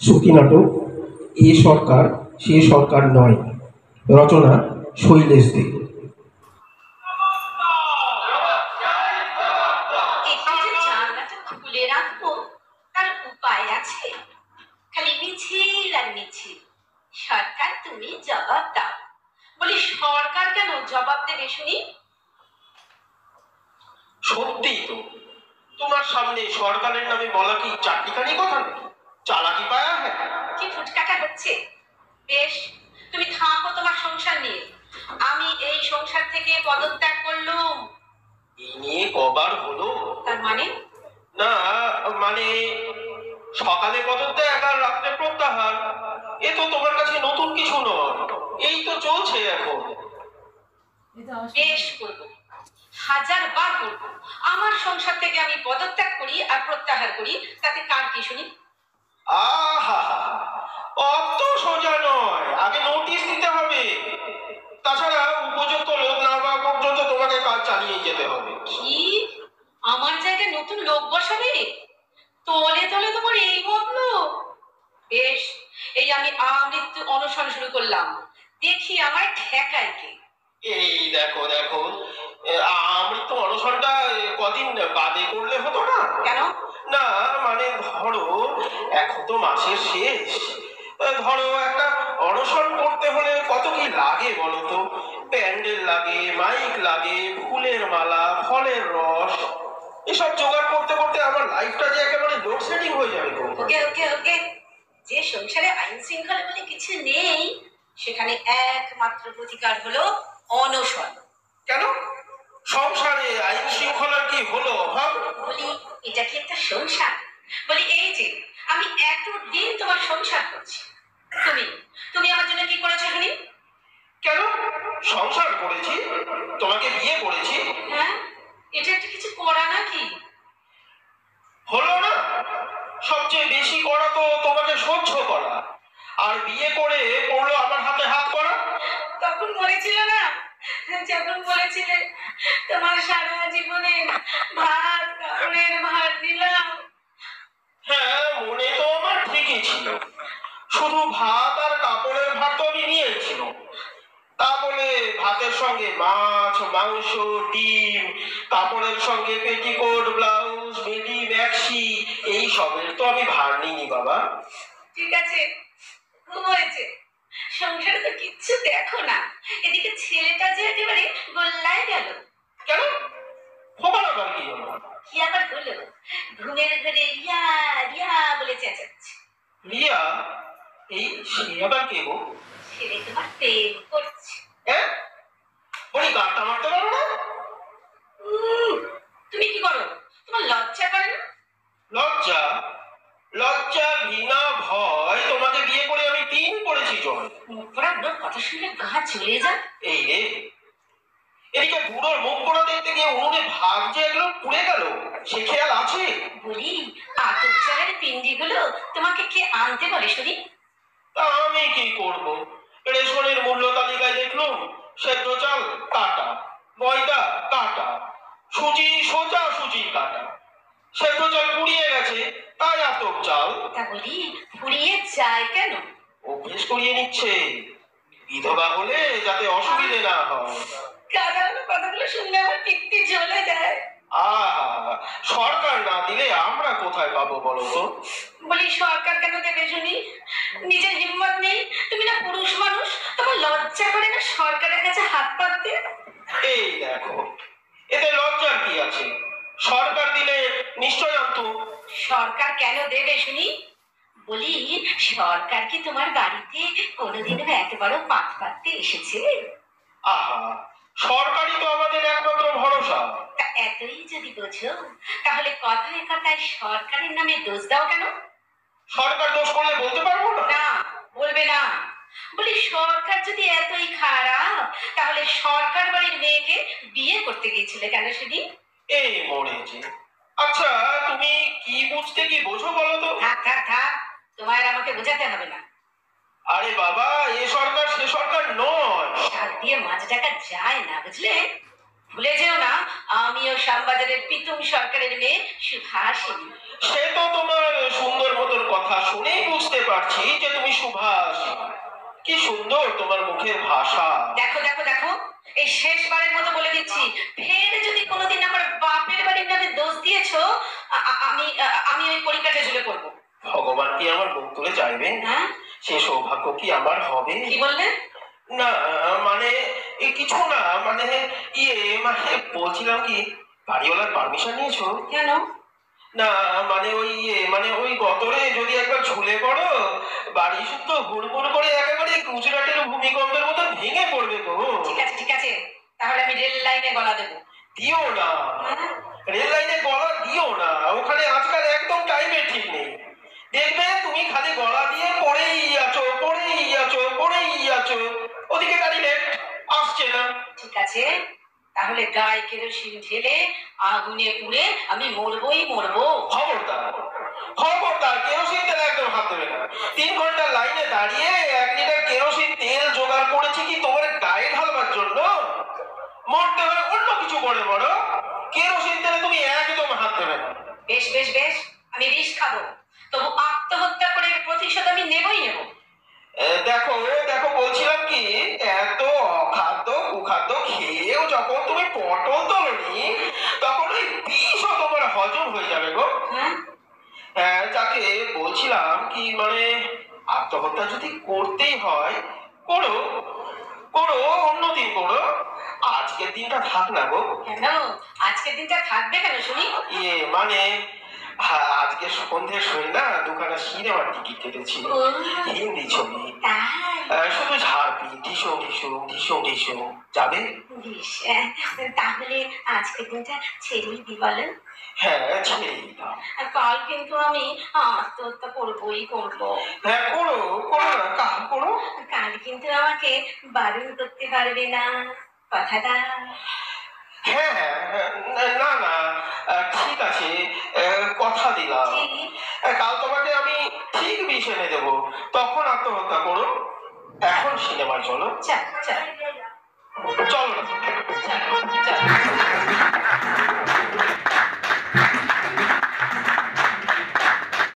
সুখী নাটক এ সরকার সে সরকার নয়। রচনা শৈলেশ দে। একটু যে জানলাটা খুলে রাখবো তার উপায় আছে? খালি মিছিল আর মিছিল। সরকার তুমি জবাব দাও। বলি সরকার কেন জবাব দেবে শুনি? সত্যিই তো, তোমার সামনে সরকারের নামে বলা কি চাটনিকানি কথা নাকি? চালাকি পায়া হ্যাঁ। কি ফুটকাটা হচ্ছে? বেশ, তুমি থাকো তোমার সংসার নিয়ে। আমি এই সংসার থেকে পদত্যাগ করলুম। এই নিয়ে কবার হলো? তার মানে? না মানে সকালে পদত্যাগ আর রাত্রে প্রত্যাহার। এ তো তোমার কাছে নতুন কিছু নয়, এই তো চলছে এখন। বেশ করবো, হাজার বার করবো। আমার সংসার থেকে আমি পদত্যাগ করি আর প্রত্যাহার করি, তাতে কার কি শুনি? আহা, অত সোজা নয়, আগে নোটিশ দিতে হবে। তাছাড়া উপযুক্ত লোক না পাওয়া পর্যন্ত তোমাকে কাজ চালিয়ে যেতে হবে। কি? আমার জায়গায় নতুন লোক বসাবে? তলে তলে তোমার এই বদলো? বেশ, এই আমি আমৃত্যু অনশন শুরু করলাম, দেখি আমায় ঠেকায় কে। এই দেখো দেখো, আমৃত্য অনশনটা কদিন বাদে করলে হতো না? কেন? না মানে ধরো, এখন তো মাসের শেষ। ধরো একটা অনশন করতে হলে কত কি লাগে বলো তো? প্যান্ডেল লাগে, মাইক লাগে, ফুলের মালা, ফলের রস, এসব জোগাড় করতে করতে আমার লাইফটা যে একেবারে লোডশেডিং হয়ে যাবে গো। ওকে ওকে ওকে, যে সংসারে আইন শৃঙ্খলা বলে কিছু নেই, সেখানে একমাত্র প্রতিকার হলো অনশন। কেন? সংসারে আইন শৃঙ্খলার কি হলো অভাব? বলি এটা কি একটা সংসার? বলি এই যে আমি এতদিন তোমার সংসার করছি, তুমি তুমি আমার জন্য কি করেছো শুনি? কেন? সংসার করেছি, তোমাকে বিয়ে করেছি। হ্যাঁ, এটা একটা কিছু করা নাকি? হলো না? সবচেয়ে বেশি করা তো তোমাকে সহ্য করা, আর বিয়ে করে পড়লো আমার হাতে হাত করা। তখন বলেছিল না, যখন বলেছিলে তোমার সারা জীবনে ভাত কাপড়ের ভার দিলাম। হ্যাঁ, মনে তো আমার ঠিকই ছিল। শুধু ভাত আর কাপড়ের ভাত তো আমি নিয়েছিল, তা বলে ভাতের সঙ্গে মাছ, মাংস, ডিম, কাপড়ের সঙ্গে পেটিকোট, ব্লাউজ, মিডি, ম্যাক্সি, এই সবের তো আমি ভার নিইনি বাবা। ঠিক আছে, খুব হয়েছে। সংসারে তো কিচ্ছু দেখো না, এদিকে ছেলেটা যে একেবারে গোল্লায় গেল। কেন? খবর আবার কি হলো? কি আবার হলো? ঘুমের ঘরে ইয়া ইয়া বলে চেঁচাচ্ছে। রিয়া? এই সে আবার কে গো? ছেলে তোমার প্রেম করছে। হ্যাঁ, বলি গাঁটটা মারতে পারো না? তুমি কি করো? তোমার লজ্জা করে না? লজ্জা? লজ্জা, ঘৃণা, ভয়, তোমাকে বিয়ে করে আমি 3 পড়েছি জয়। মুখ পড়া বুড়োর কথা শুনলে গা চলে যায়। এই রে, এদিকে বুড়োর মুখ পোড়া দেখতে গিয়ে উনুনে ভাগ যে এগুলো পুড়ে গেল, সে খেয়াল আছে? বলি আতপ চালের পিন্ডিগুলো তোমাকে কে আনতে বলে শুনি? তা আমি কি করব? রেশনের মূল্য তালিকায় দেখলুম সেদ্ধ চাল কাটা, ময়দা কাটা, সুজি সোজা সুজি কাটা। সেদ্ধ চাল পুড়িয়ে গেছে, তাই আতপ চাল। তা বলি ফুরিয়ে যায় কেন? অভ্যেস করিয়ে নিচ্ছে, বিধবা হলে যাতে অসুবিধে না হয়। কাদানো কথাগুলো শুনলে আমার পিত্তি জ্বলে যায়। আহা, সরকার না দিলে আমরা কোথায় পাবো বলো তো? বলি সরকার কেন দেবে শুনি? নিজের হিম্মত নেই? তুমি না পুরুষ মানুষ, তোমার লজ্জা করে না সরকারের কাছে হাত পাততে? এই দেখো, এতে লজ্জার কি আছে? সরকার দিলে নিশ্চয় আনতো। সরকার কেন দেবে শুনি? বলি সরকার কি তোমার বাড়িতে কোনোদিনও একবারও পাত পাততে এসেছে? আহা, সরকারই তো আমাদের একমাত্র ভরসা। তা এতই যদি বোঝো, তাহলে কথায় কথায় সরকারের নামে দোষ দাও কেন? সরকার দোষ করলে বলতে পারবো না? না, বলবে না। বলি সরকার যদি এতই খারাপ, তাহলে সরকার বাড়ির মেয়েকে বিয়ে করতে গিয়েছিলে কেন শুনি? এই মরেছে। আচ্ছা, তুমি কি বুঝতে কি বোঝো বলো তো? থাক থাক থাক, তোমার আর আমাকে বোঝাতে হবে না। আরে বাবা, এ সরকার সে সরকার নয়। শাক দিয়ে মাছ ডাকা যায় না, বুঝলে? ভুলে যেও না, আমিও শ্যামবাজারের পিতুম সরকারের মেয়ে সুভাষিনী। সে তো তোমার সুন্দর মতন কথা শুনেই বুঝতে পারছি যে তুমি সুভাষিনী। কি সুন্দর তোমার মুখের ভাষা। দেখো দেখো দেখো, এই শেষবারের মতো বলে দিচ্ছি, ফের যদি কোনোদিন আমার বাপের বাড়ির নামে দোষ দিয়েছো, আমি ওই কড়িকাঠে ঝুলে পড়বো। ভগবান কি আমার মুখ তুলে চাইবেন? হ্যাঁ, সে সৌভাগ্য কি আমার হবে? কি বললে? না, মানে কিছু না, মানে ইয়ে, মানে বলছিলাম কি, বাড়িওয়ালার পারমিশন নিয়েছো? কেন? না, মানে ওই ইয়ে, মানে ওই গতরে যদি একবার ঝুলে পড়ো, বাড়ি শুদ্ধ হুড়মুড় করে একেবারে গুজরাটের ভূমিকম্পের মতো ভেঙে পড়বে গো। ঠিক আছে ঠিক আছে, তাহলে আমি রেল লাইনে গলা দেবো। দিও না, হ্যাঁ? রেল লাইনে গলা দিও না, ওখানে আজকাল একদম টাইমের ঠিক নেই। দেখবে তুমি খালি গলা দিয়ে পড়েই আছো, পড়েই আছো, পড়েই আছো, ওদিকে গাড়ি লেট আসছে না। ঠিক আছে, তাহলে গায়ে কেরোসিন ঢেলে আগুনে পুড়ে আমি মরবই মরবো। খবরদার, খবরদার, কেরোসিন তেল একদম হাত দেবে না। 3 ঘন্টা লাইনে দাঁড়িয়ে 1 লিটার কেরোসিন তেল জোগাড় করেছি কি তোমার গায়ে ঢালবার জন্য? মরতে হলে অন্য কিছু করে বড়, কেরোসিন তেলে তুমি একদম হাত দেবে না। বেশ বেশ বেশ, আমি বিষ খাবো, তবু আত্মহত্যা করে এর প্রতিশোধ আমি নেবই নেব। দেখো দেখো, বলছিলাম কি, এত অখাদ্য কুখাদ্য খেয়েও যখন তুমি পটল তোলনি, তখন ওই বিষও তোমার হজম হয়ে যাবে গো। হ্যাঁ, যাকে বলছিলাম কি, মানে আত্মহত্যা যদি করতেই হয়, করো, করো, অন্যদিন করো, আজকের দিনটা থাক না গো। কেন? আজকের দিনটা থাকবে কেন শুনি? ইয়ে মানে, আজকে সন্ধ্যে শুই না দোকানে সিনেমার টিকিট কেটেছি, ও, হিন্দি ছবি। তাই? শুধু ঝাড়পি, ঢিসুম ঢিসুম ঢিসুম ঢিসুম। যাবে? বেশ, তাহলে আজকের দিনটা ছেড়েই দি বলো। হ্যাঁ, ছেড়েই দাও। আর কাল কিন্তু আমি আত্মহত্যা করবোই করবো। হ্যাঁ, করো, করো না, কাল করো। কাল কিন্তু আমাকে বারণ করতে পারবে না, কথা দাও। হ্যাঁ, না না, ঠিক আছে, কথা দিলাম। ঠিক। কাল তোমাকে আমি ঠিক বিষ এনে দেবো, তখন আত্মহত্যা করো। এখন সিনেমায় চলো। চল চল চলো না। চল।